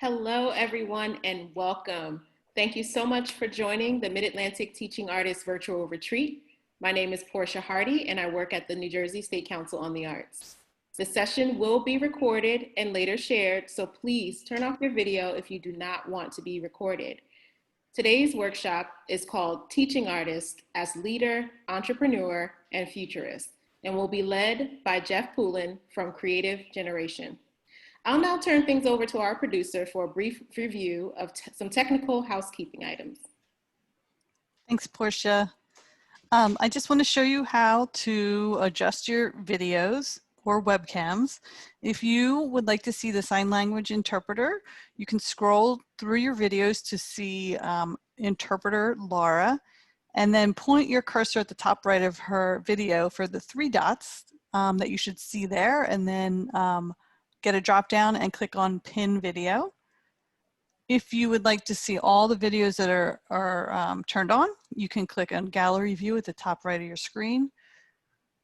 Hello, everyone, and welcome. Thank you so much for joining the Mid-Atlantic Teaching Artists Virtual Retreat. My name is Portia Hardy, and I work at the New Jersey State Council on the Arts. The session will be recorded and later shared, so please turn off your video if you do not want to be recorded. Today's workshop is called Teaching Artists as Leader, Entrepreneur, and Futurist, and will be led by Jeff Poulin from Creative Generation. I'll now turn things over to our producer for a brief review of some technical housekeeping items. Thanks, Portia. I just want to show you how to adjust your videos or webcams. If you would like to see the sign language interpreter, you can scroll through your videos to see interpreter Laura, and then point your cursor at the top right of her video for the three dots that you should see there, and then get a drop down and click on pin video. If you would like to see all the videos that are turned on, you can click on gallery view at the top right of your screen,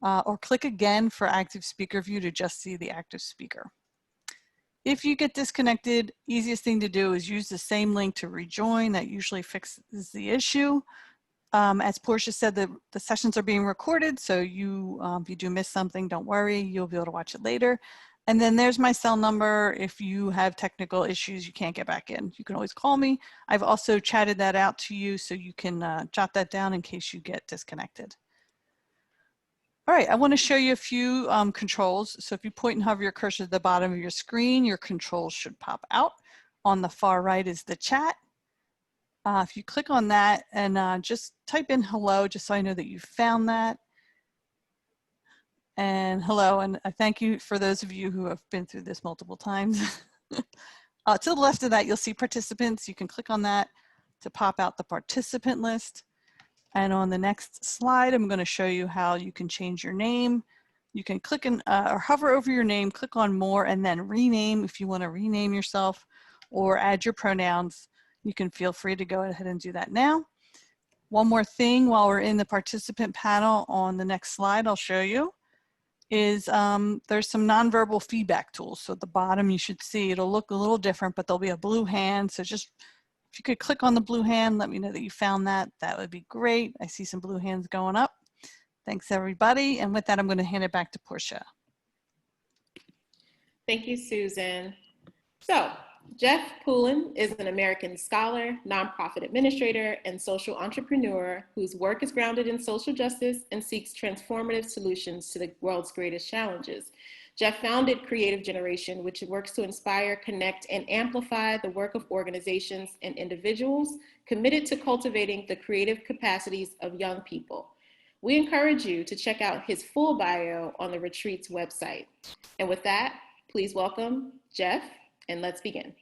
or click again for active speaker view to just see the active speaker. If you get disconnected, easiest thing to do is use the same link to rejoin. That usually fixes the issue. As Portia said, the sessions are being recorded, so if you do miss something, don't worry, you'll be able to watch it later. And then there's my cell number. If you have technical issues, you can't get back in, you can always call me. I've also chatted that out to you so you can jot that down in case you get disconnected. All right, I want to show you a few controls. So if you point and hover your cursor to the bottom of your screen, your controls should pop out. On the far right is the chat. If you click on that and just type in hello, just so I know that you found that. And hello, and I thank you for those of you who have been through this multiple times. To the left of that, you'll see participants. You can click on that to pop out the participant list. And on the next slide, I'm going to show you how you can change your name. You can click or hover over your name, click on more, and then rename if you want to rename yourself or add your pronouns. You can feel free to go ahead and do that now. One more thing while we're in the participant panel on the next slide I'll show you is there's some nonverbal feedback tools. So at the bottom you should see it'll look a little different, but there'll be a blue hand. So just if you could click on the blue hand, let me know that you found that. That would be great. I see some blue hands going up. Thanks everybody. And with that, I'm going to hand it back to Portia. Thank you, Susan. So Jeff Poulin is an American scholar, nonprofit administrator, and social entrepreneur whose work is grounded in social justice and seeks transformative solutions to the world's greatest challenges. Jeff founded Creative Generation, which works to inspire, connect, and amplify the work of organizations and individuals committed to cultivating the creative capacities of young people. We encourage you to check out his full bio on the retreat's website. And with that, please welcome Jeff, and let's begin.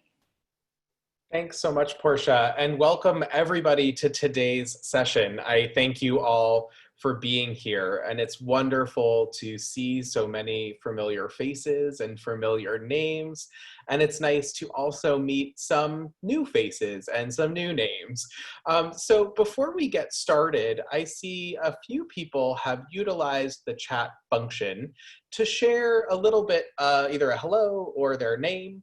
Thanks so much, Portia, and welcome everybody to today's session. I thank you all for being here, and it's wonderful to see so many familiar faces and familiar names, and it's nice to also meet some new faces and some new names. So before we get started, I see a few people have utilized the chat function to share a little bit, either a hello or their name.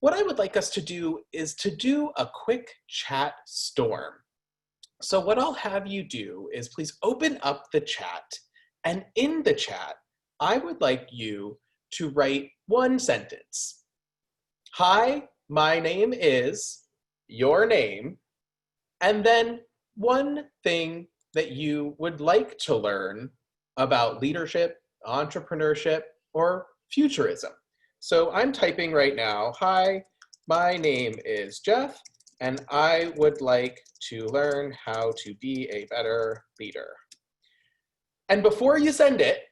What I would like us to do is to do a quick chat storm. So what I'll have you do is please open up the chat, and in the chat, I would like you to write one sentence. Hi, my name is, your name, and then one thing that you would like to learn about leadership, entrepreneurship, or futurism. So I'm typing right now, hi, my name is Jeff, and I would like to learn how to be a better leader. And before you send it,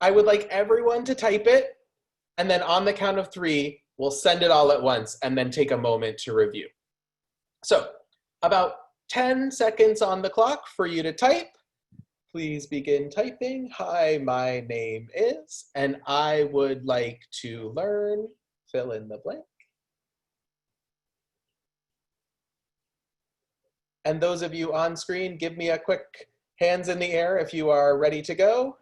I would like everyone to type it, and then on the count of 3, we'll send it all at once and then take a moment to review. So about 10 seconds on the clock for you to type. Please begin typing. Hi, my name is, and I would like to learn, fill in the blank. And those of you on screen, give me a quick hands in the air if you are ready to go.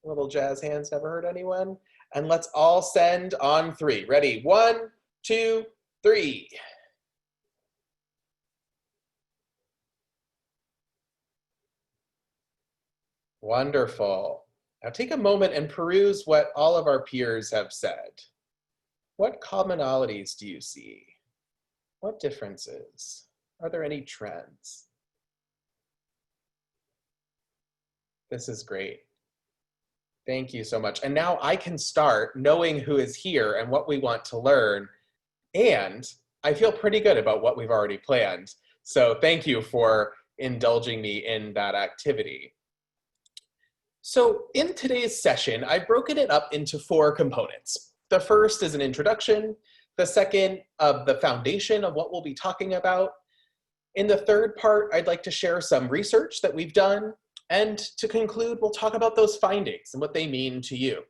Little jazz hands never hurt anyone. And let's all send on 3. Ready? 1, 2, 3. Wonderful. Now take a moment and peruse what all of our peers have said. What commonalities do you see? What differences? Are there any trends? This is great. Thank you so much. And now I can start knowing who is here and what we want to learn. And I feel pretty good about what we've already planned. So thank you for indulging me in that activity. So in today's session, I've broken it up into 4 components. The first is an introduction, the second of the foundation of what we'll be talking about. In the third part, I'd like to share some research that we've done. And to conclude, we'll talk about those findings and what they mean to you.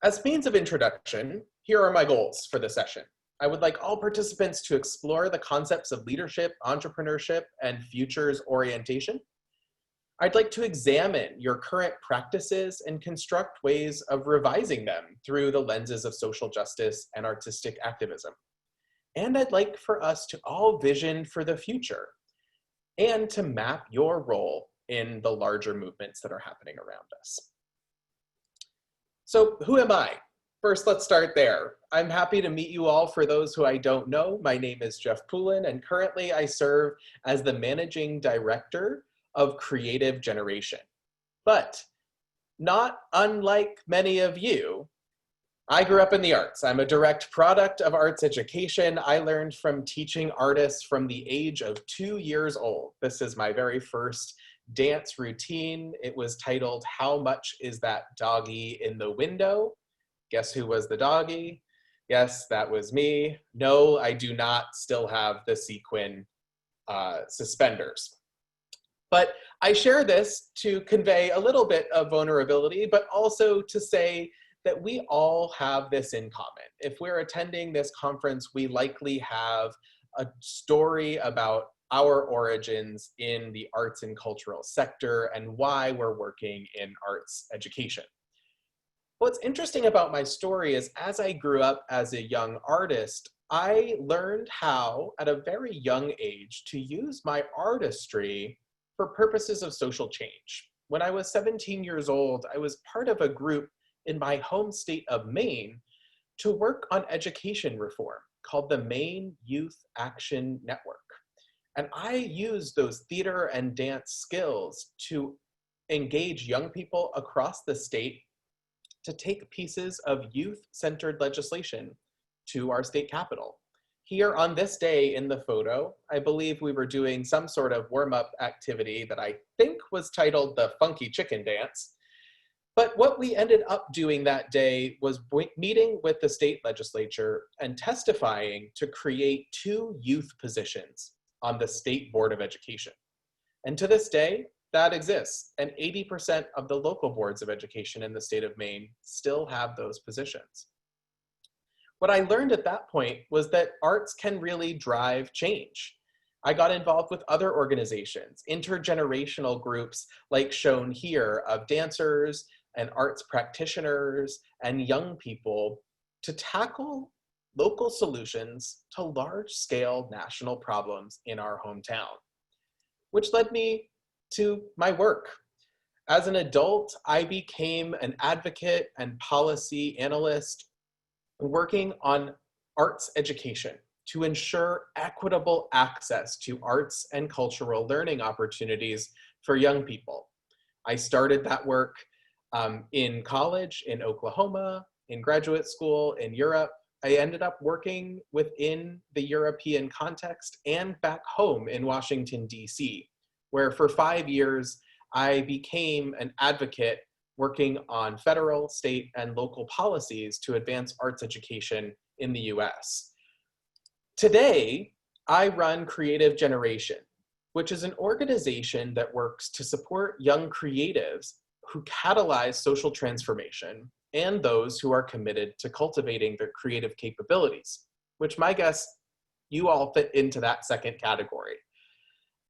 As means of introduction, here are my goals for the session. I would like all participants to explore the concepts of leadership, entrepreneurship, and futures orientation. I'd like to examine your current practices and construct ways of revising them through the lenses of social justice and artistic activism. And I'd like for us to all vision for the future and to map your role in the larger movements that are happening around us. So who am I? First, let's start there. I'm happy to meet you all. For those who I don't know, my name is Jeff Poulin, and currently I serve as the Managing Director of Creative Generation. But not unlike many of you, I grew up in the arts. I'm a direct product of arts education. I learned from teaching artists from the age of 2 years old. This is my very first dance routine. It was titled, "How Much Is That Doggy in the Window?" Guess who was the doggy? Yes, that was me. No, I do not still have the sequin suspenders. But I share this to convey a little bit of vulnerability, but also to say that we all have this in common. If we're attending this conference, we likely have a story about our origins in the arts and cultural sector and why we're working in arts education. What's interesting about my story is as I grew up as a young artist, I learned how, at a very young age, to use my artistry for purposes of social change. When I was 17 years old, I was part of a group in my home state of Maine to work on education reform called the Maine Youth Action Network. And I used those theater and dance skills to engage young people across the state to take pieces of youth-centered legislation to our state capitol. Here on this day in the photo, I believe we were doing some sort of warm-up activity that I think was titled the Funky Chicken Dance. But what we ended up doing that day was meeting with the state legislature and testifying to create 2 youth positions on the State Board of Education. And to this day, that exists. And 80% of the local boards of education in the state of Maine still have those positions. What I learned at that point was that arts can really drive change. I got involved with other organizations, intergenerational groups like shown here of dancers and arts practitioners and young people to tackle local solutions to large-scale national problems in our hometown, which led me to my work. As an adult, I became an advocate and policy analyst working on arts education to ensure equitable access to arts and cultural learning opportunities for young people. I started that work in college, in Oklahoma, in graduate school, in Europe. I ended up working within the European context and back home in Washington, D.C., where for 5 years, I became an advocate working on federal, state, and local policies to advance arts education in the US. Today, I run Creative Generation, which is an organization that works to support young creatives who catalyze social transformation and those who are committed to cultivating their creative capabilities, which my guess, you all fit into that second category.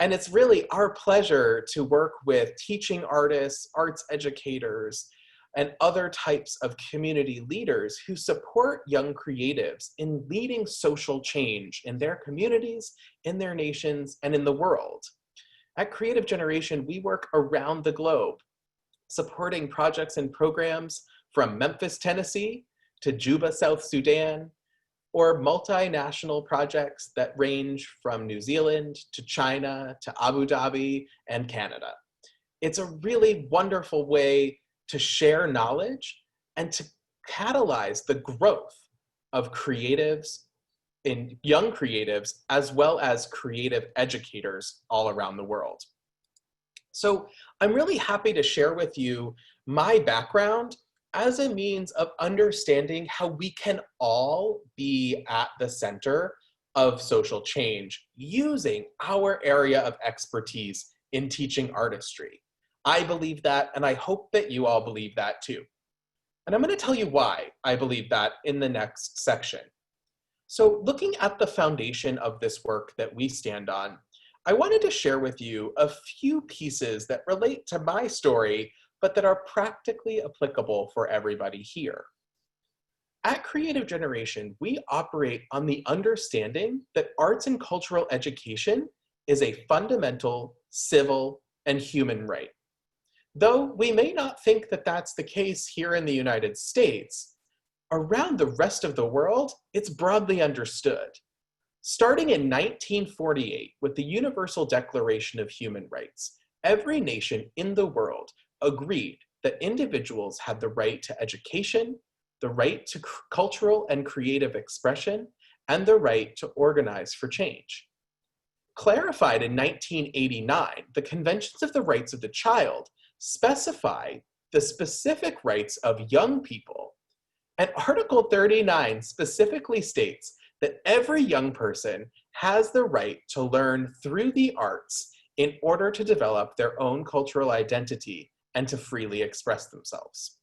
And it's really our pleasure to work with teaching artists, arts educators, and other types of community leaders who support young creatives in leading social change in their communities, in their nations, and in the world. At Creative Generation, we work around the globe, supporting projects and programs from Memphis, Tennessee, to Juba, South Sudan, or multinational projects that range from New Zealand to China to Abu Dhabi and Canada. It's a really wonderful way to share knowledge and to catalyze the growth of creatives, in young creatives, as well as creative educators all around the world. So I'm really happy to share with you my background as a means of understanding how we can all be at the center of social change using our area of expertise in teaching artistry. I believe that, and I hope that you all believe that too. And I'm going to tell you why I believe that in the next section. So looking at the foundation of this work that we stand on, I wanted to share with you a few pieces that relate to my story, but that are practically applicable for everybody here. At Creative Generation, we operate on the understanding that arts and cultural education is a fundamental, civil, and human right. Though we may not think that that's the case here in the United States, around the rest of the world, it's broadly understood. Starting in 1948 with the Universal Declaration of Human Rights, every nation in the world agreed that individuals had the right to education, the right to cultural and creative expression, and the right to organize for change. Clarified in 1989, the Conventions of the Rights of the Child specify the specific rights of young people. And Article 39 specifically states that every young person has the right to learn through the arts in order to develop their own cultural identity and to freely express themselves.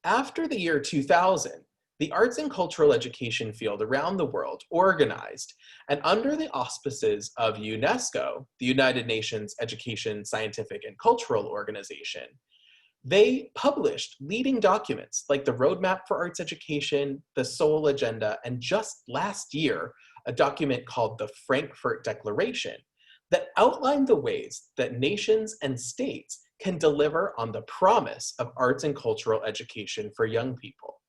After the year 2000, the arts and cultural education field around the world organized, and under the auspices of UNESCO, the United Nations Education, Scientific, and Cultural Organization, they published leading documents like the Roadmap for Arts Education, the Seoul Agenda, and just last year, a document called the Frankfurt Declaration that outlined the ways that nations and states can deliver on the promise of arts and cultural education for young people.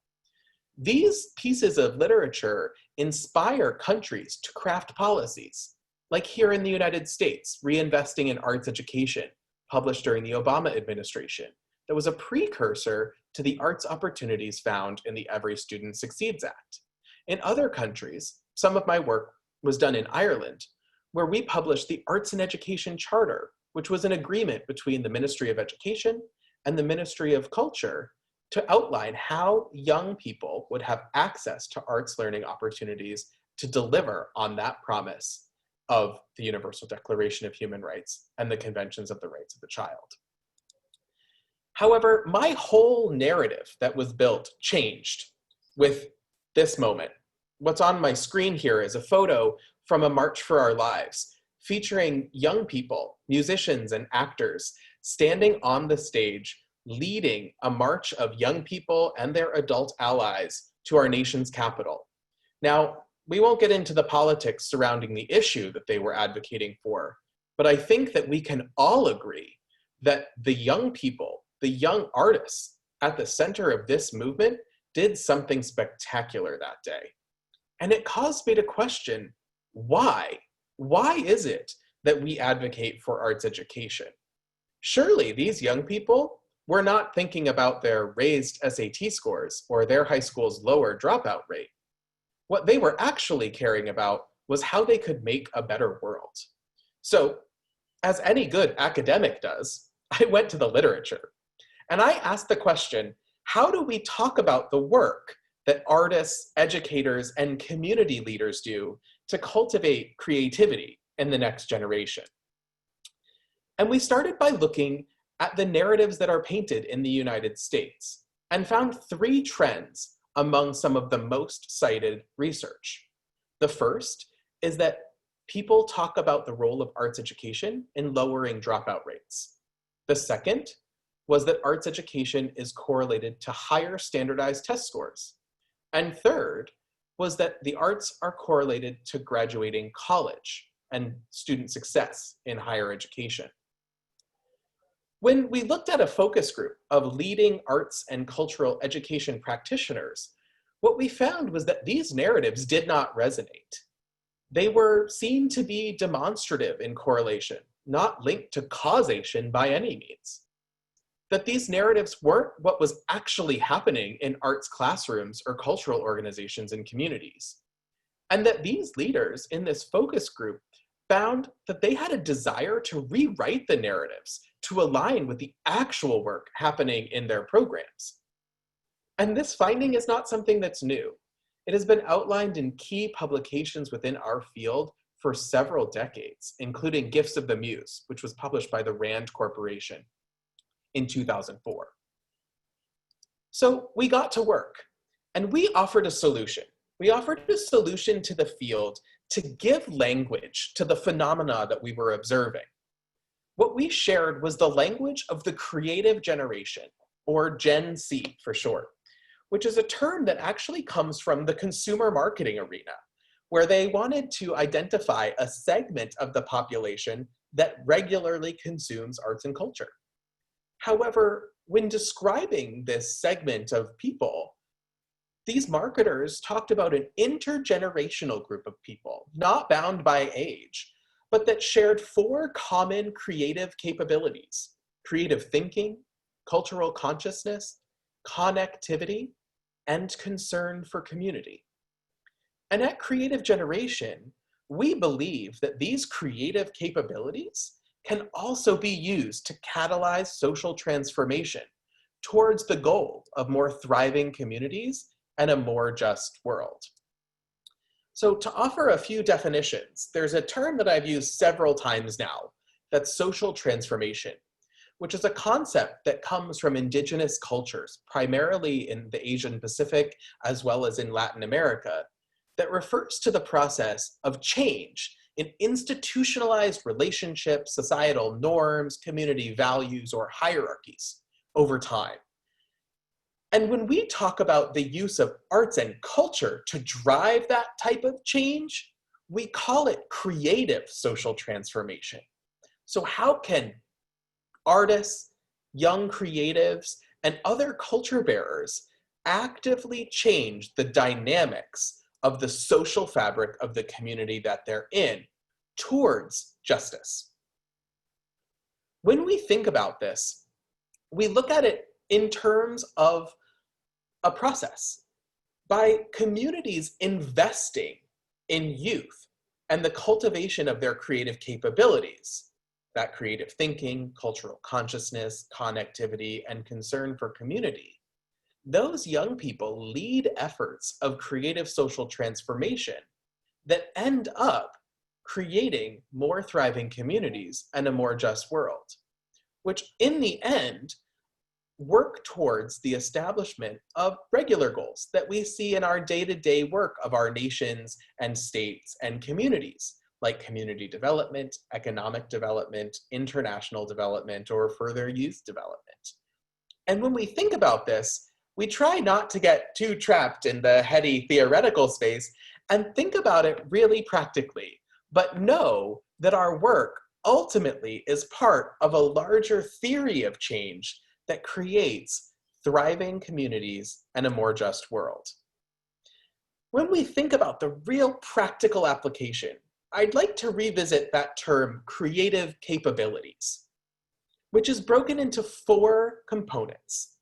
These pieces of literature inspire countries to craft policies, like here in the United States, Reinvesting in Arts Education, published during the Obama administration, that was a precursor to the arts opportunities found in the Every Student Succeeds Act. In other countries, some of my work was done in Ireland, where we published the Arts and Education Charter, which was an agreement between the Ministry of Education and the Ministry of Culture to outline how young people would have access to arts learning opportunities to deliver on that promise of the Universal Declaration of Human Rights and the Conventions of the Rights of the Child. However, my whole narrative that was built changed with this moment. What's on my screen here is a photo from a March for Our Lives, featuring young people, musicians and actors, standing on the stage, leading a march of young people and their adult allies to our nation's capital. Now, we won't get into the politics surrounding the issue that they were advocating for, but I think that we can all agree that the young people, the young artists at the center of this movement did something spectacular that day. And it caused me to question, why? Why is it that we advocate for arts education? Surely these young people were not thinking about their raised SAT scores or their high school's lower dropout rate. What they were actually caring about was how they could make a better world. So, as any good academic does, I went to the literature. And I asked the question, how do we talk about the work that artists, educators, and community leaders do to cultivate creativity in the next generation? And we started by looking at the narratives that are painted in the United States and found three trends among some of the most cited research. The first is that people talk about the role of arts education in lowering dropout rates. The second was that arts education is correlated to higher standardized test scores. And third was that the arts are correlated to graduating college and student success in higher education. When we looked at a focus group of leading arts and cultural education practitioners, what we found was that these narratives did not resonate. They were seen to be demonstrative in correlation, not linked to causation by any means. That these narratives weren't what was actually happening in arts classrooms or cultural organizations and communities. And that these leaders in this focus group found that they had a desire to rewrite the narratives to align with the actual work happening in their programs. And this finding is not something that's new. It has been outlined in key publications within our field for several decades, including Gifts of the Muse, which was published by the Rand Corporation in 2004. So we got to work, and we offered a solution. We offered a solution to the field to give language to the phenomena that we were observing. What we shared was the language of the creative generation, or Gen Z for short, which is a term that actually comes from the consumer marketing arena, where they wanted to identify a segment of the population that regularly consumes arts and culture. However, when describing this segment of people, these marketers talked about an intergenerational group of people, not bound by age, but that shared 4 common creative capabilities: creative thinking, cultural consciousness, connectivity, and concern for community. And at Creative Generation, we believe that these creative capabilities can also be used to catalyze social transformation towards the goal of more thriving communities and a more just world. So to offer a few definitions, there's a term that I've used several times now, that's social transformation, which is a concept that comes from indigenous cultures, primarily in the Asian Pacific, as well as in Latin America, that refers to the process of change in institutionalized relationships, societal norms, community values, or hierarchies over time. And when we talk about the use of arts and culture to drive that type of change, we call it creative social transformation. So how can artists, young creatives, and other culture bearers actively change the dynamics of the social fabric of the community that they're in towards justice? When we think about this, we look at it in terms of a process. By communities investing in youth and the cultivation of their creative capabilities, that creative thinking, cultural consciousness, connectivity, and concern for community, those young people lead efforts of creative social transformation that end up creating more thriving communities and a more just world, which in the end work towards the establishment of regular goals that we see in our day-to-day work of our nations and states and communities, like community development, economic development, international development, or further youth development. And when we think about this, we try not to get too trapped in the heady theoretical space and think about it really practically, but know that our work ultimately is part of a larger theory of change that creates thriving communities and a more just world. When we think about the real practical application, I'd like to revisit that term creative capabilities, which is broken into 4 components.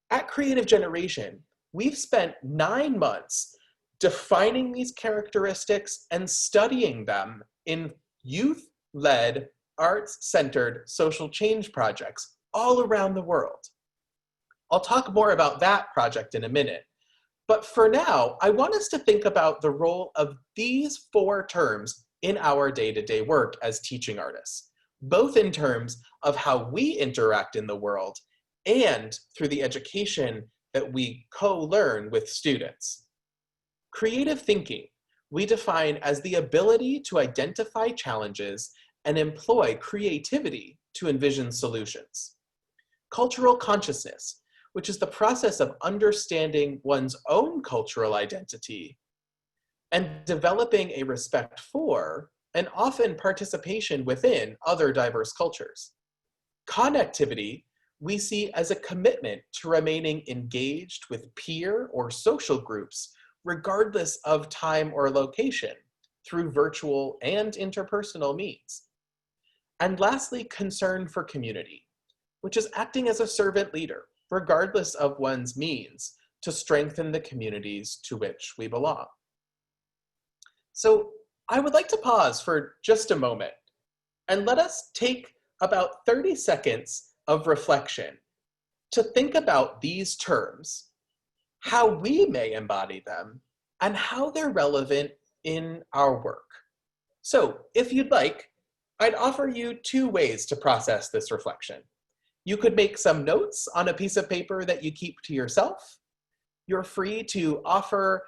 At Creative Generation, we've spent 9 months defining these characteristics and studying them in youth-led, arts-centered social change projects all around the world. I'll talk more about that project in a minute, but for now, I want us to think about the role of these 4 terms in our day-to-day work as teaching artists, both in terms of how we interact in the world and through the education that we co-learn with students. Creative thinking we define as the ability to identify challenges and employ creativity to envision solutions. Cultural consciousness, which is the process of understanding one's own cultural identity and developing a respect for and often participation within other diverse cultures. Connectivity, we see as a commitment to remaining engaged with peer or social groups, regardless of time or location, through virtual and interpersonal means. And lastly, concern for community, which is acting as a servant leader, regardless of one's means, to strengthen the communities to which we belong. So I would like to pause for just a moment and let us take about 30 seconds of reflection to think about these terms, how we may embody them, and how they're relevant in our work. So if you'd like, I'd offer you 2 ways to process this reflection. You could make some notes on a piece of paper that you keep to yourself. You're free to offer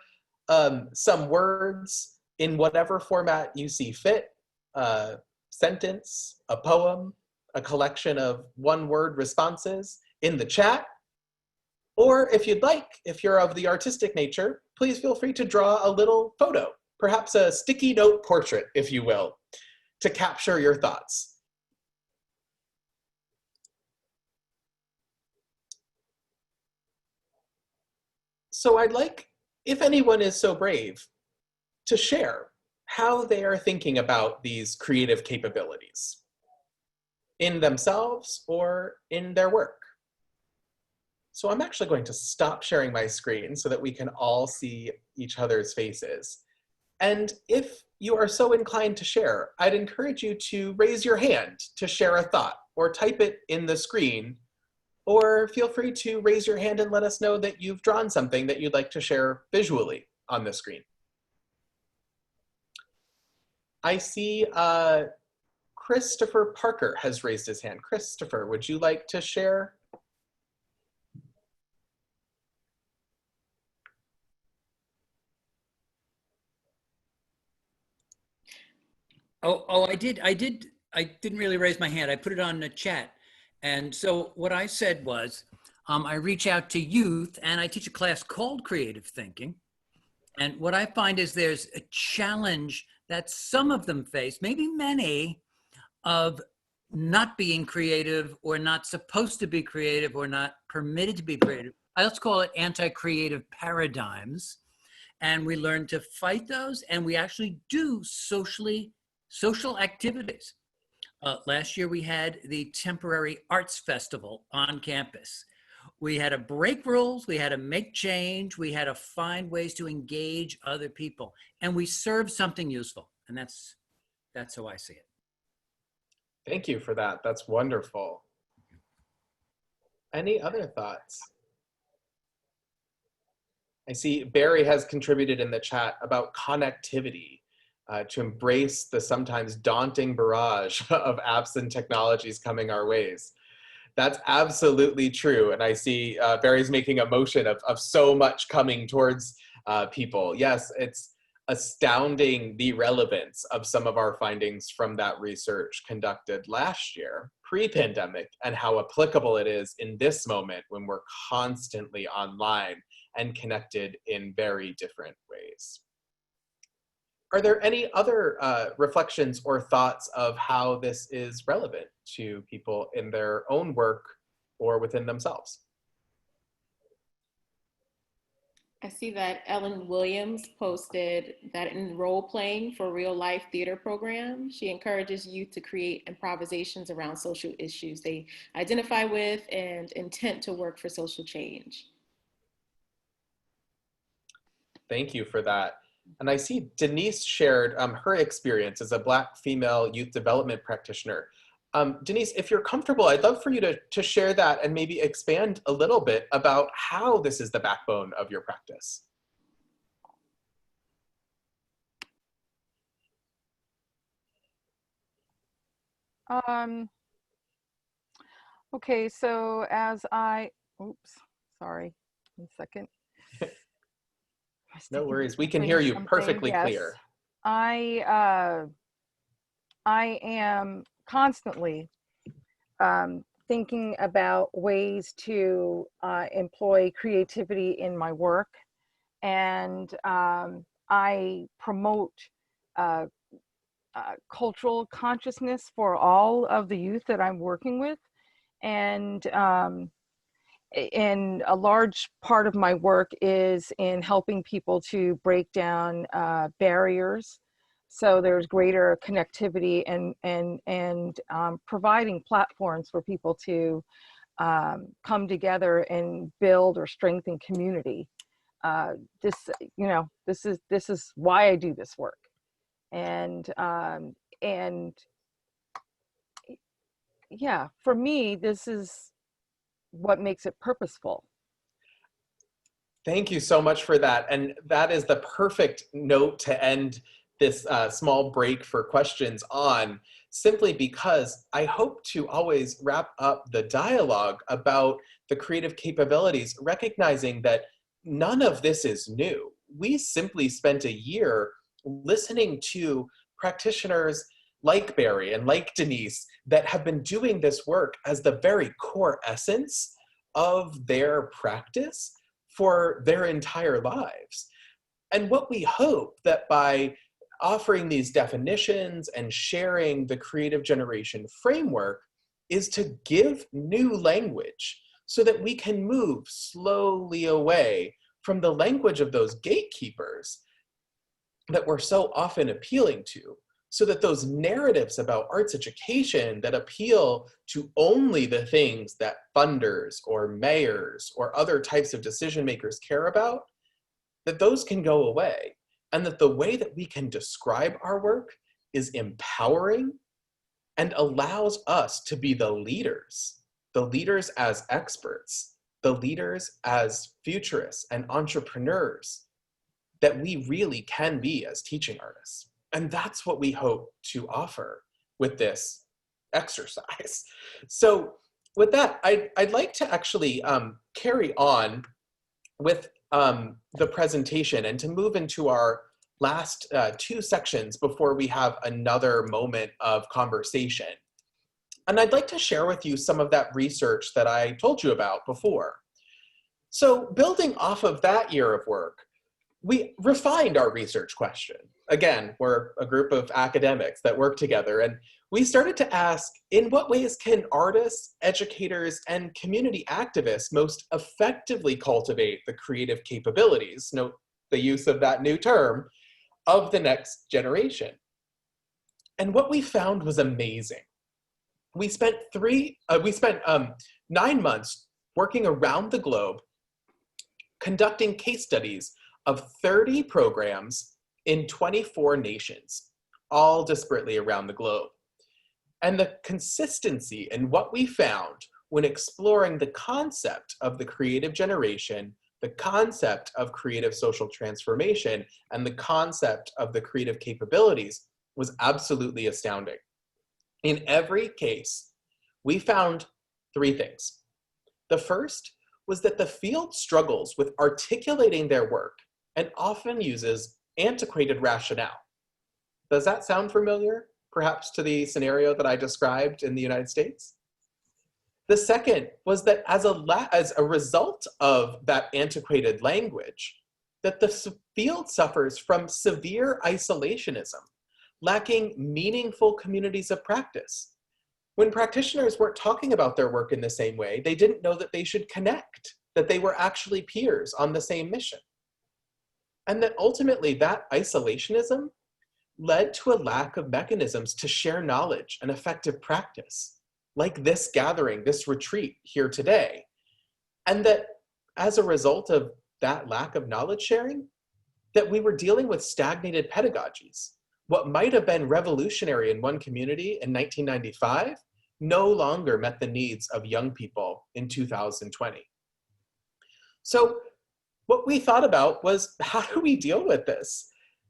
some words in whatever format you see fit, a sentence, a poem, a collection of one-word responses in the chat. Or if you'd like, if you're of the artistic nature, please feel free to draw a little photo, perhaps a sticky note portrait, if you will, to capture your thoughts. So I'd like, if anyone is so brave, to share how they are thinking about these creative capabilities in themselves or in their work. So I'm actually going to stop sharing my screen so that we can all see each other's faces. And if you are so inclined to share, I'd encourage you to raise your hand to share a thought or type it in the screen, or feel free to raise your hand and let us know that you've drawn something that you'd like to share visually on the screen. I see Christopher Parker has raised his hand. Christopher, would you like to share? I did. I didn't really raise my hand. I put it on the chat. And so what I said was, I reach out to youth and I teach a class called Creative Thinking. And what I find is there's a challenge that some of them face, maybe many, of not being creative or not supposed to be creative or not permitted to be creative. Let's call it anti-creative paradigms. And we learn to fight those, and we actually do social activities. Last year we had the temporary arts festival on campus. We had to break rules, we had to make change, we had to find ways to engage other people, and we served something useful. And that's how I see it. Thank you for that. That's wonderful. Any other thoughts? I see Barry has contributed in the chat about connectivity, to embrace the sometimes daunting barrage of apps and technologies coming our ways. That's absolutely true. And I see Barry's making a motion of so much coming towards people. Yes, it's astounding the relevance of some of our findings from that research conducted last year, pre-pandemic, and how applicable it is in this moment when we're constantly online and connected in very different ways. Are there any other reflections or thoughts of how this is relevant to people in their own work or within themselves? I see that Ellen Williams posted that in role playing for real life theater program, she encourages youth to create improvisations around social issues they identify with and intent to work for social change. Thank you for that. And I see Denise shared her experience as a Black female youth development practitioner. Denise, if you're comfortable, I'd love for you to share that and maybe expand a little bit about how this is the backbone of your practice. Okay, so as I, oops, sorry, 1 second. was No thinking of worries. We can saying hear you something. perfectly Yes. clear. I am constantly thinking about ways to employ creativity in my work, and I promote cultural consciousness for all of the youth that I'm working with, and a large part of my work is in helping people to break down barriers, so there's greater connectivity, and providing platforms for people to come together and build or strengthen community. This, this is why I do this work, and yeah, for me, this is what makes it purposeful. Thank you so much for that. And that is the perfect note to end this small break for questions on, simply because I hope to always wrap up the dialogue about the creative capabilities, recognizing that none of this is new. We simply spent a year listening to practitioners like Barry and like Denise that have been doing this work as the very core essence of their practice for their entire lives. And what we hope that by offering these definitions and sharing the creative generation framework is to give new language so that we can move slowly away from the language of those gatekeepers that we're so often appealing to, so that those narratives about arts education that appeal to only the things that funders or mayors or other types of decision makers care about, that those can go away. And that the way that we can describe our work is empowering and allows us to be the leaders as experts, the leaders as futurists and entrepreneurs that we really can be as teaching artists. And that's what we hope to offer with this exercise. So with that, I'd like to actually carry on with the presentation and to move into our last two sections before we have another moment of conversation. And I'd like to share with you some of that research that I told you about before. So building off of that year of work, we refined our research question. Again, we're a group of academics that work together, and we started to ask, in what ways can artists, educators, and community activists most effectively cultivate the creative capabilities, note the use of that new term, of the next generation? And what we found was amazing. We spent 9 months working around the globe, conducting case studies of 30 programs in 24 nations, all disparately around the globe. And the consistency in what we found when exploring the concept of the creative generation, the concept of creative social transformation, and the concept of the creative capabilities was absolutely astounding. In every case, we found 3 things. The first was that the field struggles with articulating their work and often uses antiquated rationale. Does that sound familiar, perhaps, to the scenario that I described in the United States? The second was that as a result of that antiquated language, that the field suffers from severe isolationism, lacking meaningful communities of practice. When practitioners weren't talking about their work in the same way, they didn't know that they should connect, that they were actually peers on the same mission. And that ultimately that isolationism led to a lack of mechanisms to share knowledge and effective practice, like this gathering, this retreat here today. And that as a result of that lack of knowledge sharing, that we were dealing with stagnated pedagogies. What might have been revolutionary in one community in 1995 no longer met the needs of young people in 2020. So what we thought about was, how do we deal with this?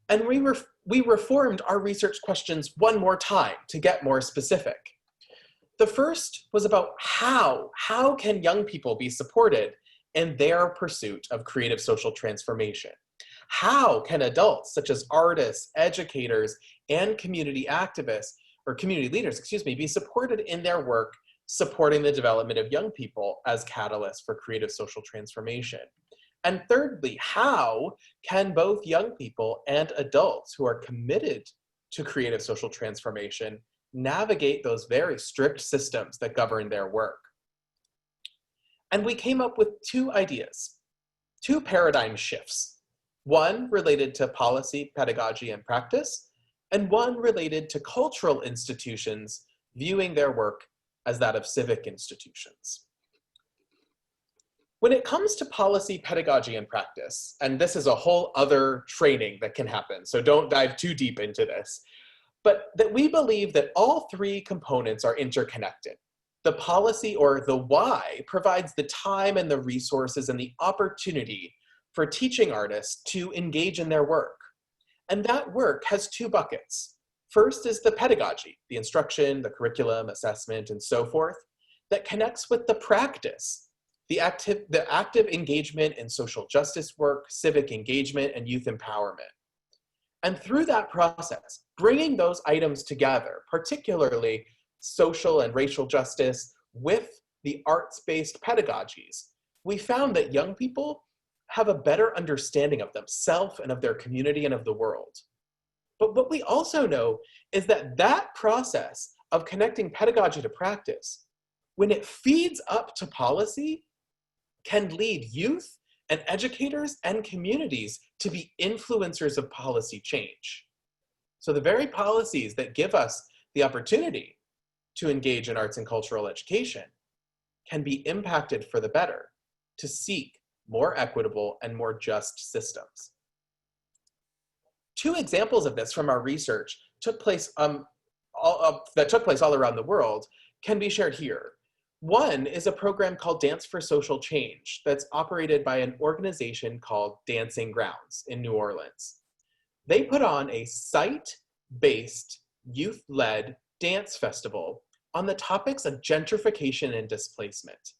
And we reformed our research questions one more time to get more specific. The first was about how can young people be supported in their pursuit of creative social transformation? How can adults, such as artists, educators, and community activists, or community leaders, excuse me, be supported in their work supporting the development of young people as catalysts for creative social transformation? And thirdly, how can both young people and adults who are committed to creative social transformation navigate those very strict systems that govern their work? And we came up with two ideas, two paradigm shifts, one related to policy, pedagogy, and practice, and one related to cultural institutions viewing their work as that of civic institutions. When it comes to policy, pedagogy, and practice, and this is a whole other training that can happen, so don't dive too deep into this, but that we believe that all three components are interconnected. The policy, or the why, provides the time and the resources and the opportunity for teaching artists to engage in their work. And that work has two buckets. First is the pedagogy, the instruction, the curriculum, assessment, and so forth, that connects with the practice, the active engagement in social justice work, civic engagement, and youth empowerment. And through that process, bringing those items together, particularly social and racial justice with the arts-based pedagogies, we found that young people have a better understanding of themselves and of their community and of the world. But what we also know is that that process of connecting pedagogy to practice, when it feeds up to policy, can lead youth and educators and communities to be influencers of policy change. So the very policies that give us the opportunity to engage in arts and cultural education can be impacted for the better to seek more equitable and more just systems. Two examples of this from our research took place all around the world can be shared here. One is a program called Dance for Social Change that's operated by an organization called Dancing Grounds in New Orleans. They put on a site-based, youth-led dance festival on the topics of gentrification and displacement.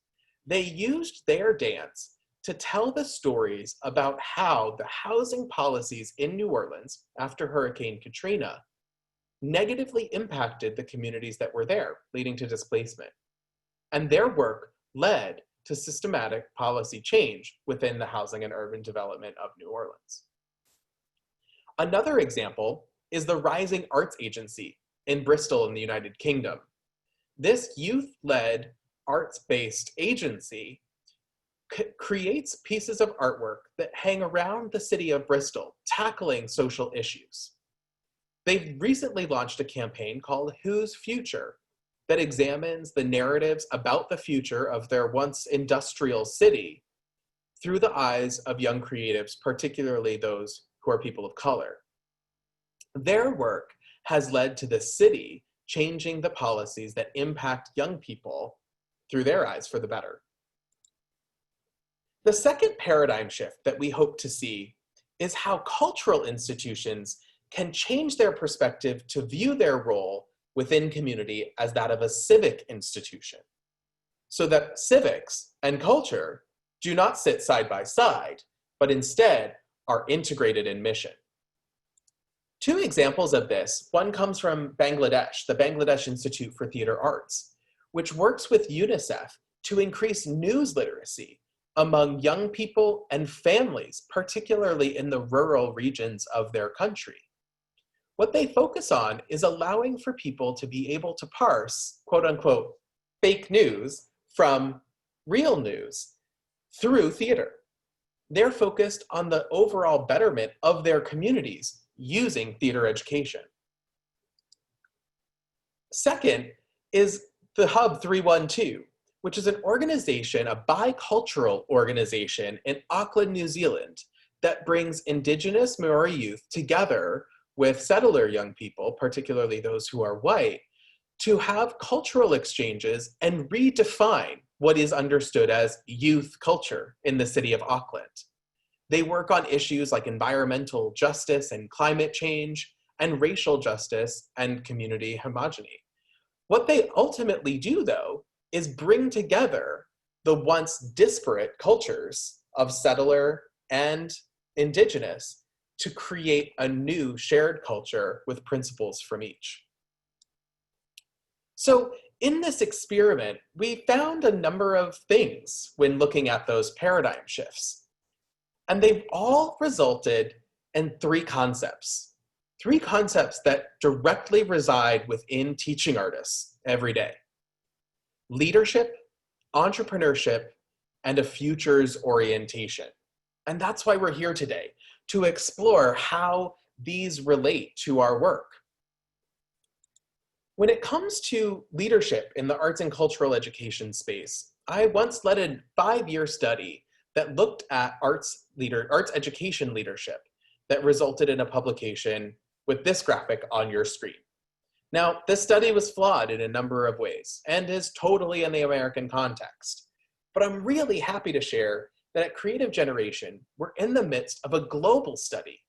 They used their dance to tell the stories about how the housing policies in New Orleans after Hurricane Katrina negatively impacted the communities that were there, leading to displacement. And their work led to systematic policy change within the housing and urban development of New Orleans. Another example is the Rising Arts Agency in Bristol in the United Kingdom. This youth-led arts-based agency creates pieces of artwork that hang around the city of Bristol, tackling social issues. They've recently launched a campaign called Whose Future that examines the narratives about the future of their once industrial city through the eyes of young creatives, particularly those who are people of color. Their work has led to the city changing the policies that impact young people through their eyes for the better. The second paradigm shift that we hope to see is how cultural institutions can change their perspective to view their role within community as that of a civic institution, so that civics and culture do not sit side by side, but instead are integrated in mission. Two examples of this, one comes from Bangladesh, the Bangladesh Institute for Theater Arts, which works with UNICEF to increase news literacy among young people and families, particularly in the rural regions of their country. What they focus on is allowing for people to be able to parse, quote unquote, fake news from real news through theater. They're focused on the overall betterment of their communities using theater education. Second is the Hub 312, which is an organization, a bicultural organization in Auckland, New Zealand, that brings Indigenous Maori youth together with settler young people, particularly those who are white, to have cultural exchanges and redefine what is understood as youth culture in the city of Auckland. They work on issues like environmental justice and climate change, and racial justice and community homogeny. What they ultimately do, though, is bring together the once disparate cultures of settler and indigenous to create a new shared culture with principles from each. So in this experiment, we found a number of things when looking at those paradigm shifts. And they've all resulted in three concepts that directly reside within teaching artists every day: leadership, entrepreneurship, and a futures orientation. And that's why we're here today, to explore how these relate to our work. When it comes to leadership in the arts and cultural education space, I once led a 5-year study that looked at arts education leadership that resulted in a publication with this graphic on your screen. Now, this study was flawed in a number of ways and is totally in the American context. But I'm really happy to share that at Creative Generation, we're in the midst of a global study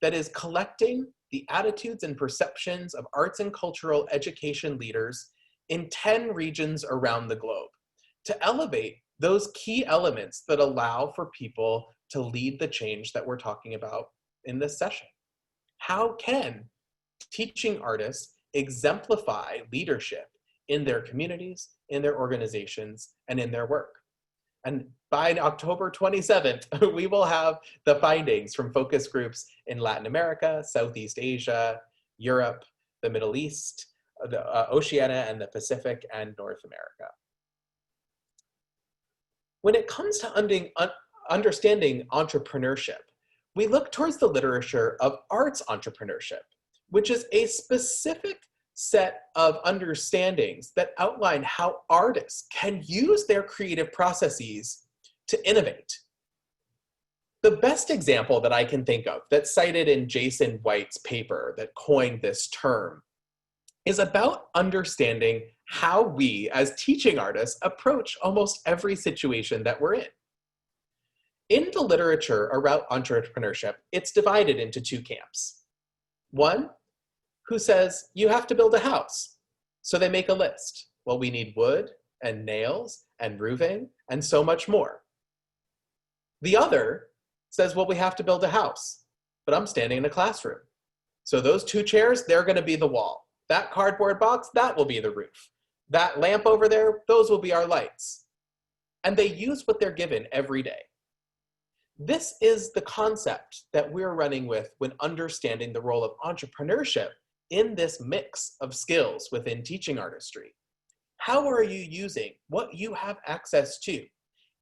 that is collecting the attitudes and perceptions of arts and cultural education leaders in 10 regions around the globe to elevate those key elements that allow for people to lead the change that we're talking about in this session. How can teaching artists exemplify leadership in their communities, in their organizations, and in their work? And by October 27th, we will have the findings from focus groups in Latin America, Southeast Asia, Europe, the Middle East, the Oceania, and the Pacific, and North America. When it comes to understanding entrepreneurship, we look towards the literature of arts entrepreneurship, which is a specific set of understandings that outline how artists can use their creative processes to innovate. The best example that I can think of that's cited in Jason White's paper that coined this term is about understanding how we as teaching artists approach almost every situation that we're in. In the literature around entrepreneurship, it's divided into two camps. One, who says, you have to build a house. So they make a list. Well, we need wood and nails and roofing and so much more. The other says, well, we have to build a house, but I'm standing in a classroom. So those 2 chairs, they're gonna be the wall. That cardboard box, that will be the roof. That lamp over there, those will be our lights. And they use what they're given every day. This is the concept that we're running with when understanding the role of entrepreneurship in this mix of skills within teaching artistry. How are you using what you have access to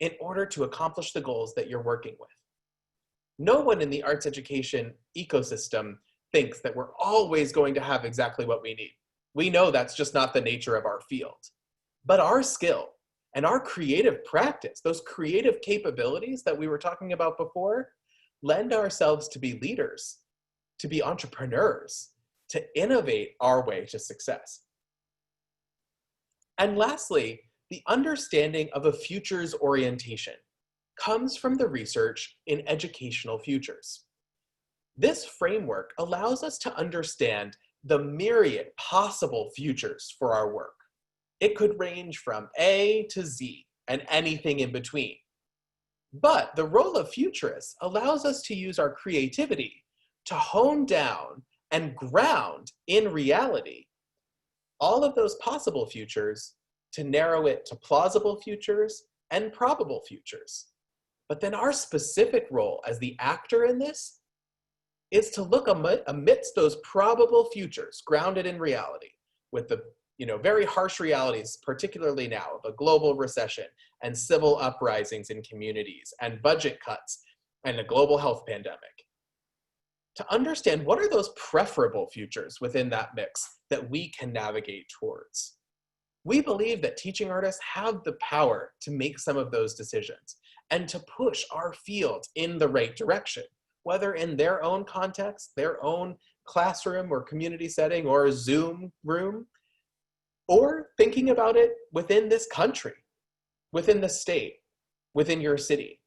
in order to accomplish the goals that you're working with? No one in the arts education ecosystem thinks that we're always going to have exactly what we need. We know that's just not the nature of our field. But our skill and our creative practice, those creative capabilities that we were talking about before, lend ourselves to be leaders, to be entrepreneurs, to innovate our way to success. And lastly, the understanding of a futures orientation comes from the research in educational futures. This framework allows us to understand the myriad possible futures for our work. It could range from A to Z and anything in between. But the role of futurists allows us to use our creativity to hone down and ground in reality all of those possible futures to narrow it to plausible futures and probable futures. But then our specific role as the actor in this is to look amidst those probable futures grounded in reality with the very harsh realities, particularly now, of a global recession and civil uprisings in communities and budget cuts and a global health pandemic. To understand what are those preferable futures within that mix that we can navigate towards. We believe that teaching artists have the power to make some of those decisions and to push our field in the right direction, whether in their own context, their own classroom or community setting or a Zoom room, or thinking about it within this country, within the state, within your city.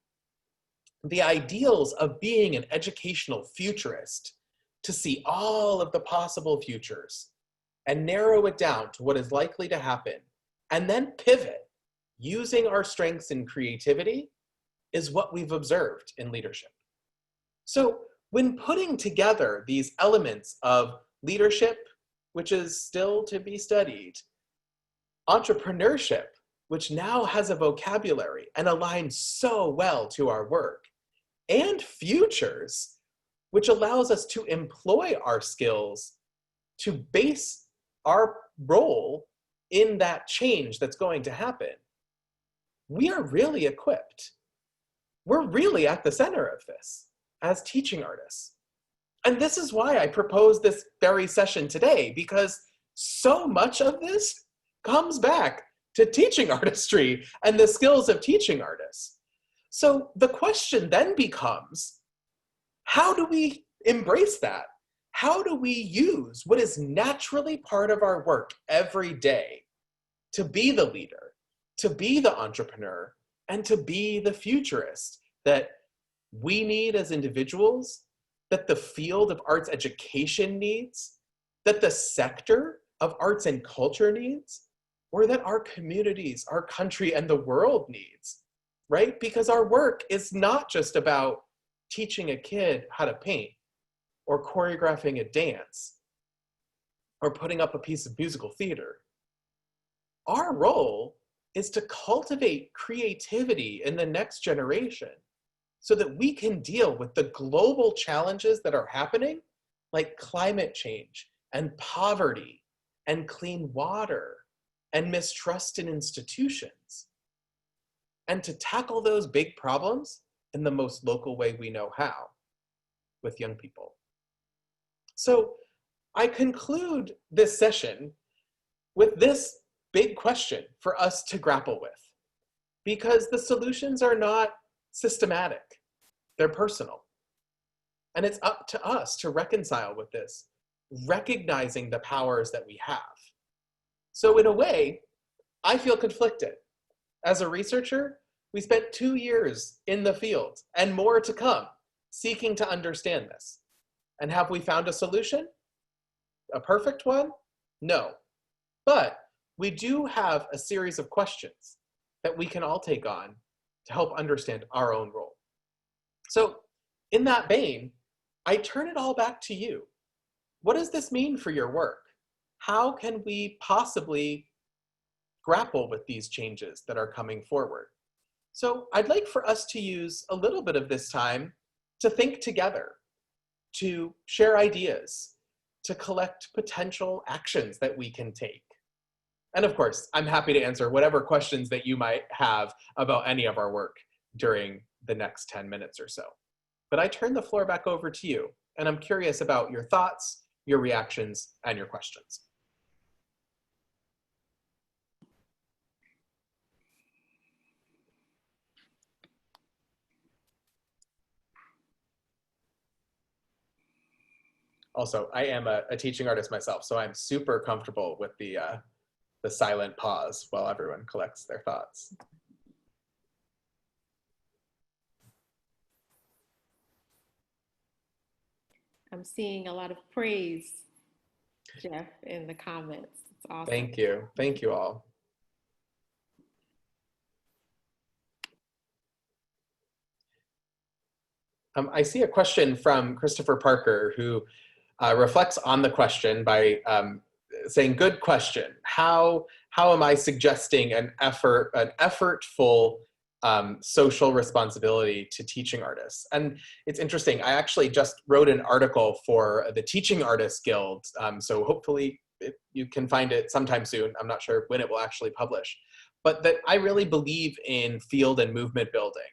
The ideals of being an educational futurist, to see all of the possible futures and narrow it down to what is likely to happen, and then pivot using our strengths in creativity, is what we've observed in leadership. So when putting together these elements of leadership, which is still to be studied, entrepreneurship, which now has a vocabulary and aligns so well to our work, and futures, which allows us to employ our skills to base our role in that change that's going to happen, we are really equipped. We're really at the center of this as teaching artists. And this is why I propose this very session today, because so much of this comes back to teaching artistry and the skills of teaching artists. So the question then becomes, how do we embrace that? How do we use what is naturally part of our work every day to be the leader, to be the entrepreneur, and to be the futurist that we need as individuals, that the field of arts education needs, that the sector of arts and culture needs, or that our communities, our country, and the world needs, right? Because our work is not just about teaching a kid how to paint, or choreographing a dance, or putting up a piece of musical theater. Our role is to cultivate creativity in the next generation so that we can deal with the global challenges that are happening, like climate change and poverty and clean water and mistrust in institutions, and to tackle those big problems in the most local way we know how, with young people. So I conclude this session with this big question for us to grapple with, because the solutions are not systematic, they're personal. And it's up to us to reconcile with this, recognizing the powers that we have. So in a way, I feel conflicted. As a researcher, we spent 2 years in the field and more to come, seeking to understand this. And have we found a solution? A perfect one? No. But we do have a series of questions that we can all take on to help understand our own role. So in that vein, I turn it all back to you. What does this mean for your work? How can we possibly grapple with these changes that are coming forward? So I'd like for us to use a little bit of this time to think together, to share ideas, to collect potential actions that we can take. And of course, I'm happy to answer whatever questions that you might have about any of our work during the next 10 minutes or so. But I turn the floor back over to you, and I'm curious about your thoughts, your reactions, and your questions. Also, I am a teaching artist myself, so I'm super comfortable with the silent pause while everyone collects their thoughts. I'm seeing a lot of praise, Jeff, in the comments. It's awesome. Thank you. Thank you all. I see a question from Christopher Parker, who reflects on the question by saying, good question. How am I suggesting an effortful social responsibility to teaching artists? And it's interesting, I actually just wrote an article for the Teaching Artists Guild, so hopefully you can find it sometime soon. I'm not sure when it will actually publish, but that I really believe in field and movement building.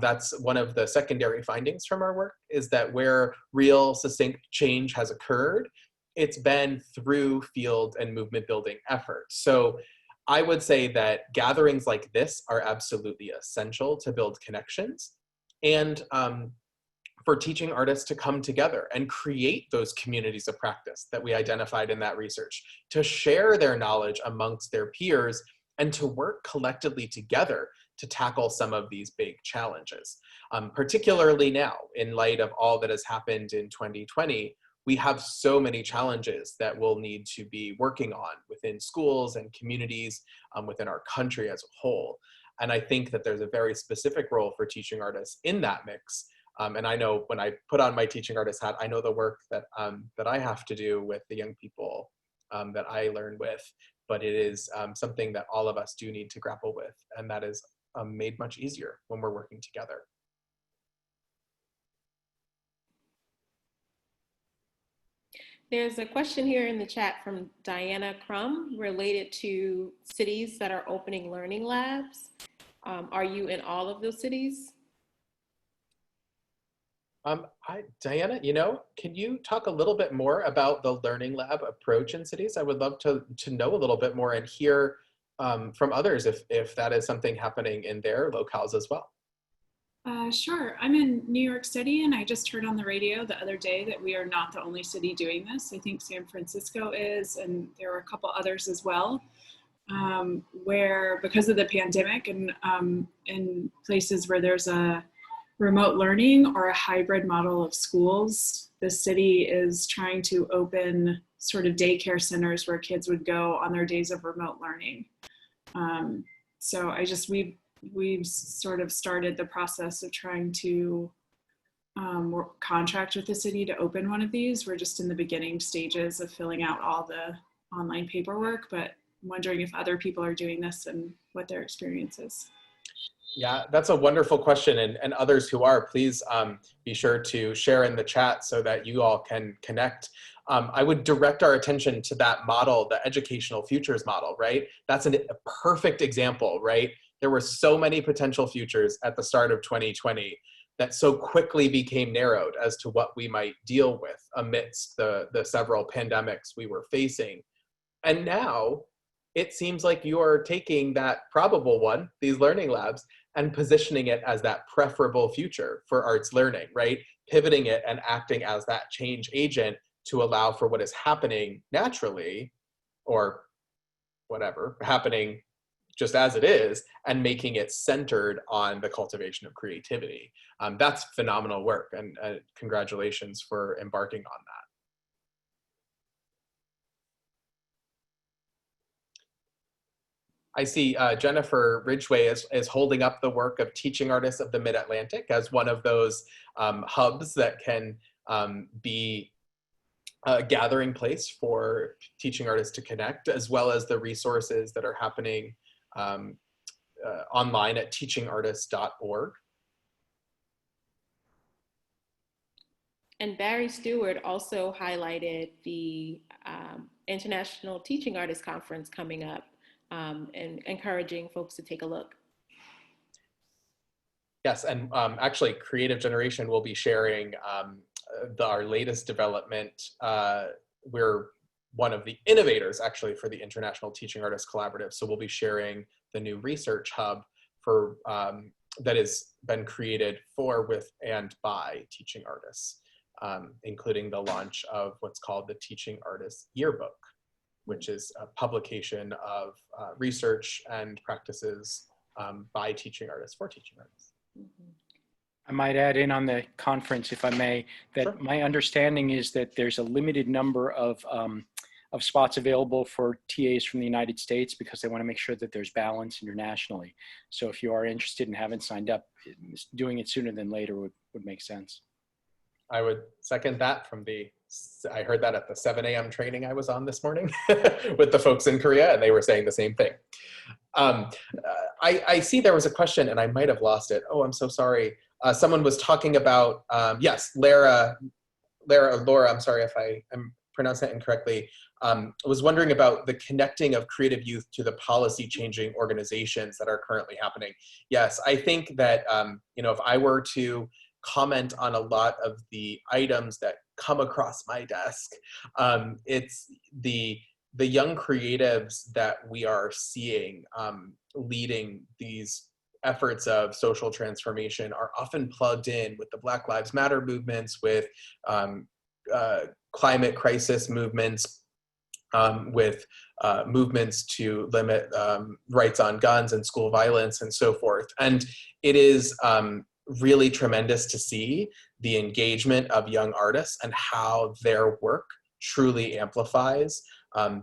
That's one of the secondary findings from our work, is that where real succinct change has occurred, it's been through field and movement building efforts. So I would say that gatherings like this are absolutely essential to build connections, and for teaching artists to come together and create those communities of practice that we identified in that research, to share their knowledge amongst their peers and to work collectively together to tackle some of these big challenges. Particularly now, in light of all that has happened in 2020, we have so many challenges that we'll need to be working on within schools and communities, within our country as a whole. And I think that there's a very specific role for teaching artists in that mix, And I know when I put on my teaching artist hat, I know the work that, that I have to do with the young people that I learn with, but it is something that all of us do need to grapple with. And that is made much easier when we're working together. There's a question here in the chat from Diana Crum related to cities that are opening learning labs. Are you in all of those cities? Diana, you know, can you talk a little bit more about the Learning Lab approach in cities? I would love to know a little bit more and hear from others if that is something happening in their locales as well. Sure. I'm in New York City, and I just heard on the radio the other day that we are not the only city doing this. I think San Francisco is, and there are a couple others as well, where because of the pandemic and in places where there's a remote learning or a hybrid model of schools, the city is trying to open sort of daycare centers where kids would go on their days of remote learning. So we've sort of started the process of trying to contract with the city to open one of these. We're just in the beginning stages of filling out all the online paperwork, but I'm wondering if other people are doing this and what their experience is. Yeah, that's a wonderful question. And others who are, please be sure to share in the chat so that you all can connect. I would direct our attention to that model, the educational futures model, right? That's a perfect example, right? There were so many potential futures at the start of 2020 that so quickly became narrowed as to what we might deal with amidst the several pandemics we were facing. And now it seems like you are taking that probable one, these learning labs, and positioning it as that preferable future for arts learning, right? Pivoting it and acting as that change agent to allow for what is happening naturally, or whatever, happening just as it is, and making it centered on the cultivation of creativity. That's phenomenal work, and congratulations for embarking on that. I see Jennifer Ridgway is holding up the work of Teaching Artists of the Mid-Atlantic as one of those hubs that can be a gathering place for teaching artists to connect, as well as the resources that are happening online at teachingartists.org. And Barry Stewart also highlighted the International Teaching Artists Conference coming up, and encouraging folks to take a look. Yes, and actually Creative Generation will be sharing our latest development. We're one of the innovators actually for the International Teaching Artists Collaborative. So we'll be sharing the new research hub for that has been created for, with, and by teaching artists, including the launch of what's called the Teaching Artists Yearbook, which is a publication of research and practices by teaching artists for teaching artists. Mm-hmm. I might add in on the conference, if I may, that Sure. My understanding is that there's a limited number of spots available for TAs from the United States because they want to make sure that there's balance internationally. So if you are interested and haven't signed up, doing it sooner than later would make sense. I would second that. I heard that at the 7 a.m. training I was on this morning with the folks in Korea, and they were saying the same thing. I see there was a question, and I might have lost it. Oh, I'm so sorry. Someone was talking about, yes, Laura, I'm sorry if I'm pronouncing that incorrectly, was wondering about the connecting of creative youth to the policy changing organizations that are currently happening. Yes, I think that, if I were to comment on a lot of the items that come across my desk, it's the young creatives that we are seeing leading these efforts of social transformation are often plugged in with the Black Lives Matter movements, with climate crisis movements, with movements to limit rights on guns and school violence and so forth. And it is really tremendous to see the engagement of young artists and how their work truly amplifies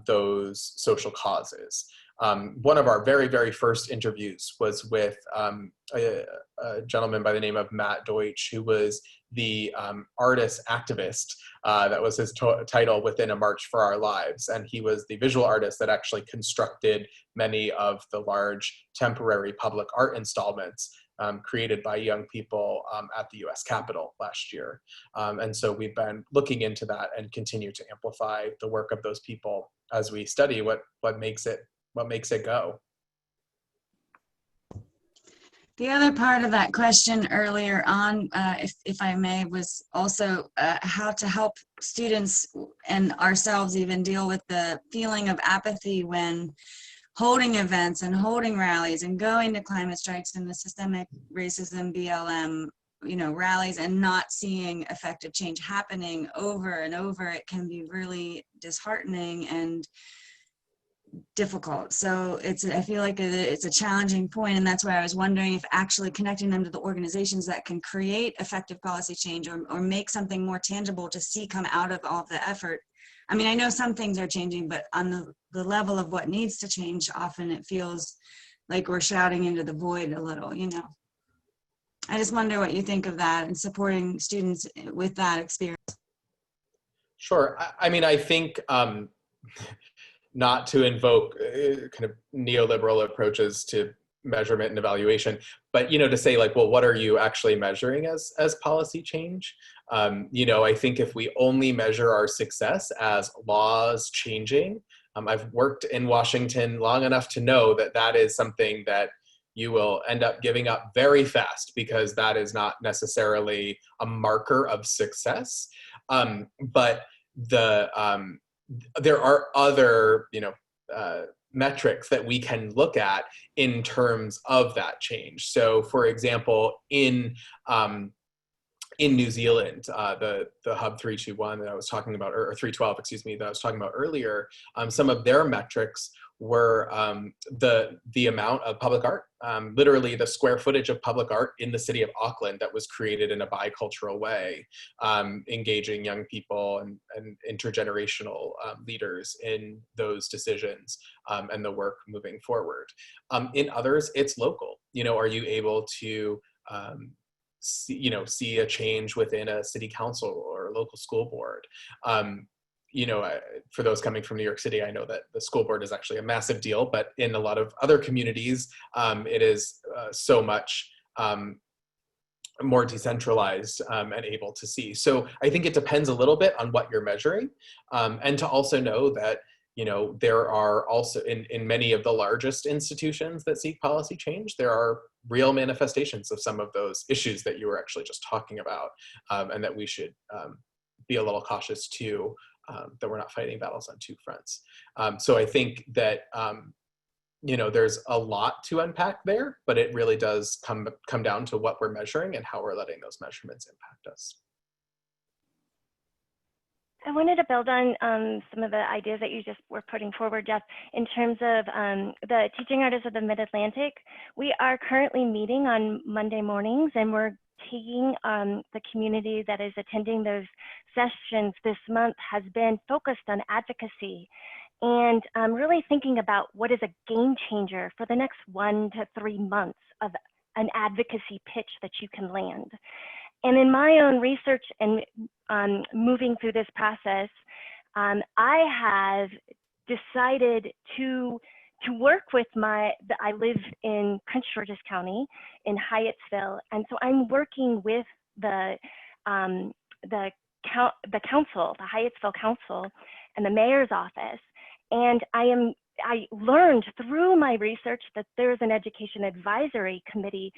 those social causes. One of our very, very first interviews was with a gentleman by the name of Matt Deutsch, who was the artist activist. That was his title within A March for Our Lives. And he was the visual artist that actually constructed many of the large temporary public art installments created by young people at the US Capitol last year. And so we've been looking into that and continue to amplify the work of those people as we study what makes it go. The other part of that question earlier on, if I may, was also how to help students and ourselves even deal with the feeling of apathy when holding events and holding rallies and going to climate strikes and the systemic racism BLM, rallies, and not seeing effective change happening over and over. It can be really disheartening and difficult. So I feel like it's a challenging point, and that's why I was wondering if actually connecting them to the organizations that can create effective policy change or make something more tangible to see come out of all of the effort. I mean, I know some things are changing, but on the level of what needs to change, often it feels like we're shouting into the void a little, I just wonder what you think of that and supporting students with that experience. Sure. I mean, I think not to invoke kind of neoliberal approaches to measurement and evaluation, but to say like, well, what are you actually measuring as policy change? I think if we only measure our success as laws changing, I've worked in Washington long enough to know that that is something that you will end up giving up very fast, because that is not necessarily a marker of success. But there are other, metrics that we can look at in terms of that change. So, for example, in New Zealand, the Hub 321 that I was talking about, or 312, excuse me, that I was talking about earlier, some of their metrics were the amount of public art, literally the square footage of public art in the city of Auckland that was created in a bicultural way, engaging young people and intergenerational leaders in those decisions and the work moving forward. In others, it's local. Are you able to see a change within a city council or a local school board? For those coming from New York City, I know that the school board is actually a massive deal, but in a lot of other communities, it is so much more decentralized and able to see. So I think it depends a little bit on what you're measuring, and to also know that there are also in many of the largest institutions that seek policy change, there are real manifestations of some of those issues that you were actually just talking about, and that we should be a little cautious too, that we're not fighting battles on two fronts. So I think that there's a lot to unpack there, but it really does come down to what we're measuring and how we're letting those measurements impact us. I wanted to build on some of the ideas that you just were putting forward, Jeff, in terms of the teaching artists of the Mid-Atlantic. We are currently meeting on Monday mornings, and we're taking the community that is attending those sessions this month has been focused on advocacy and really thinking about what is a game changer for the next 1 to 3 months of an advocacy pitch that you can land. And in my own research and moving through this process, I have decided to work with I live in Prince George's County in Hyattsville, and so I'm working with the council, the Hyattsville Council, and the mayor's office, and I learned through my research that there's an education advisory committee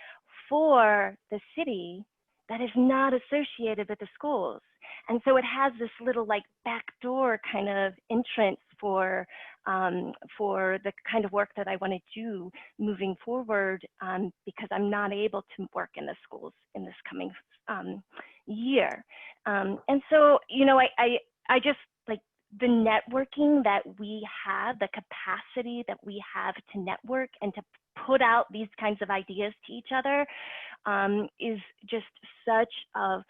for the city that is not associated with the schools. And so it has this little like backdoor kind of entrance for the kind of work that I want to do moving forward, because I'm not able to work in the schools in this coming year. And so, I just like the networking that we have, the capacity that we have to network and to put out these kinds of ideas to each other is just such a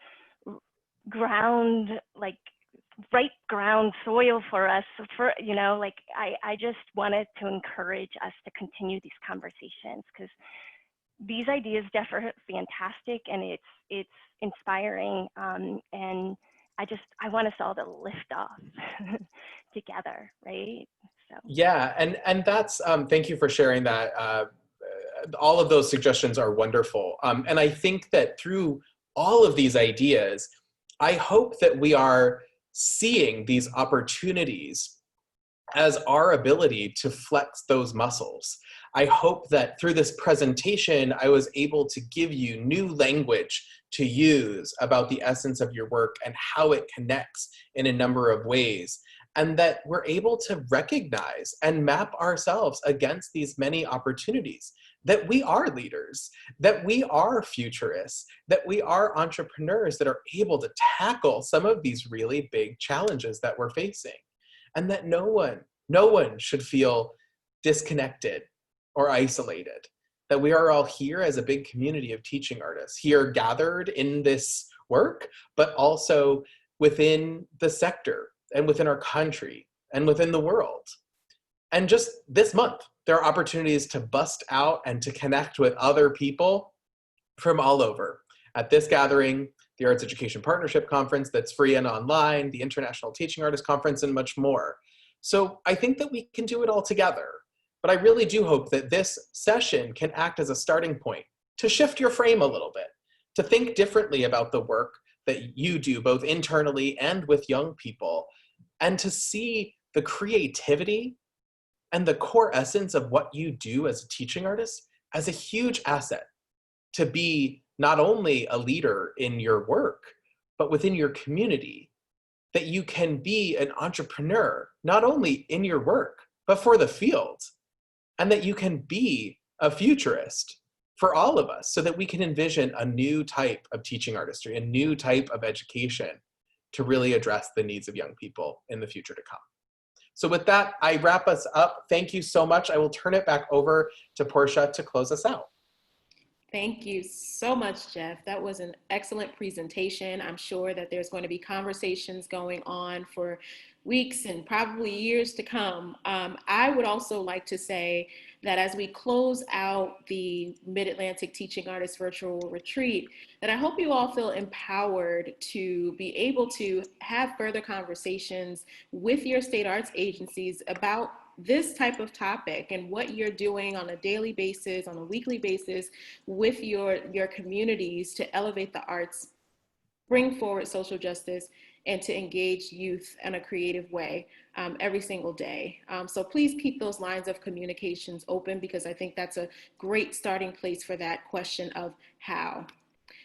ground like right ground soil for us. For, you know, like I just wanted to encourage us to continue these conversations, because these ideas definitely are fantastic, and it's inspiring, and I want us all to lift off together, right? So Yeah, and that's thank you for sharing that. All of those suggestions are wonderful, and I think that through all of these ideas, I hope that we are seeing these opportunities as our ability to flex those muscles. I hope that through this presentation, I was able to give you new language to use about the essence of your work and how it connects in a number of ways, and that we're able to recognize and map ourselves against these many opportunities, that we are leaders, that we are futurists, that we are entrepreneurs that are able to tackle some of these really big challenges that we're facing, and that no one should feel disconnected or isolated, that we are all here as a big community of teaching artists, here gathered in this work, but also within the sector and within our country and within the world. And just this month, there are opportunities to bust out and to connect with other people from all over. At this gathering, the Arts Education Partnership Conference that's free and online, the International Teaching Artists Conference, and much more. So I think that we can do it all together. But I really do hope that this session can act as a starting point to shift your frame a little bit, to think differently about the work that you do, both internally and with young people, and to see the creativity and the core essence of what you do as a teaching artist as a huge asset to be not only a leader in your work, but within your community, that you can be an entrepreneur, not only in your work, but for the field, and that you can be a futurist for all of us, so that we can envision a new type of teaching artistry, a new type of education to really address the needs of young people in the future to come. So with that, I wrap us up. Thank you so much. I will turn it back over to Portia to close us out. Thank you so much, Jeff. That was an excellent presentation. I'm sure that there's going to be conversations going on for weeks and probably years to come. I would also like to say that as we close out the Mid-Atlantic Teaching Artists Virtual Retreat, that I hope you all feel empowered to be able to have further conversations with your state arts agencies about this type of topic and what you're doing on a daily basis, on a weekly basis with your communities to elevate the arts, bring forward social justice, and to engage youth in a creative way every single day. So please keep those lines of communications open, because I think that's a great starting place for that question of how.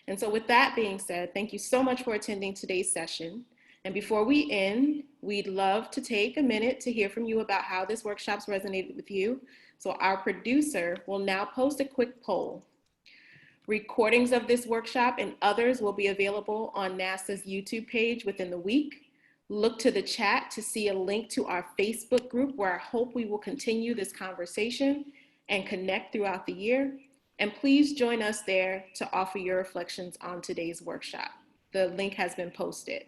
And so with that being said, thank you so much for attending today's session. And before we end, we'd love to take a minute to hear from you about how this workshop's resonated with you. So our producer will now post a quick poll. Recordings of this workshop and others will be available on NASA's YouTube page within the week. Look to the chat to see a link to our Facebook group, where I hope we will continue this conversation and connect throughout the year. And please join us there to offer your reflections on today's workshop. The link has been posted.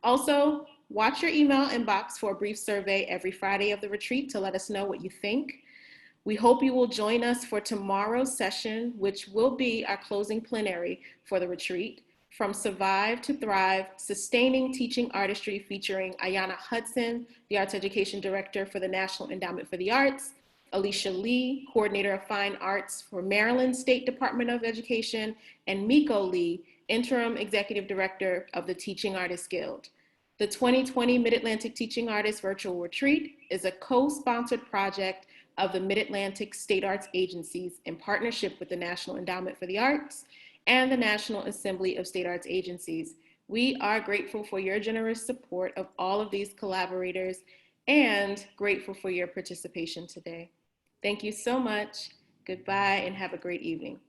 Also, watch your email inbox for a brief survey every Friday of the retreat to let us know what you think. We hope you will join us for tomorrow's session, which will be our closing plenary for the retreat, From Survive to Thrive, Sustaining Teaching Artistry, featuring Ayanna Hudson, the Arts Education Director for the National Endowment for the Arts, Alicia Lee, Coordinator of Fine Arts for Maryland State Department of Education, and Miko Lee, Interim Executive Director of the Teaching Artists Guild. The 2020 Mid-Atlantic Teaching Artists Virtual Retreat is a co-sponsored project of the Mid-Atlantic State Arts Agencies in partnership with the National Endowment for the Arts and the National Assembly of State Arts Agencies. We are grateful for your generous support of all of these collaborators and grateful for your participation today. Thank you so much. Goodbye and have a great evening.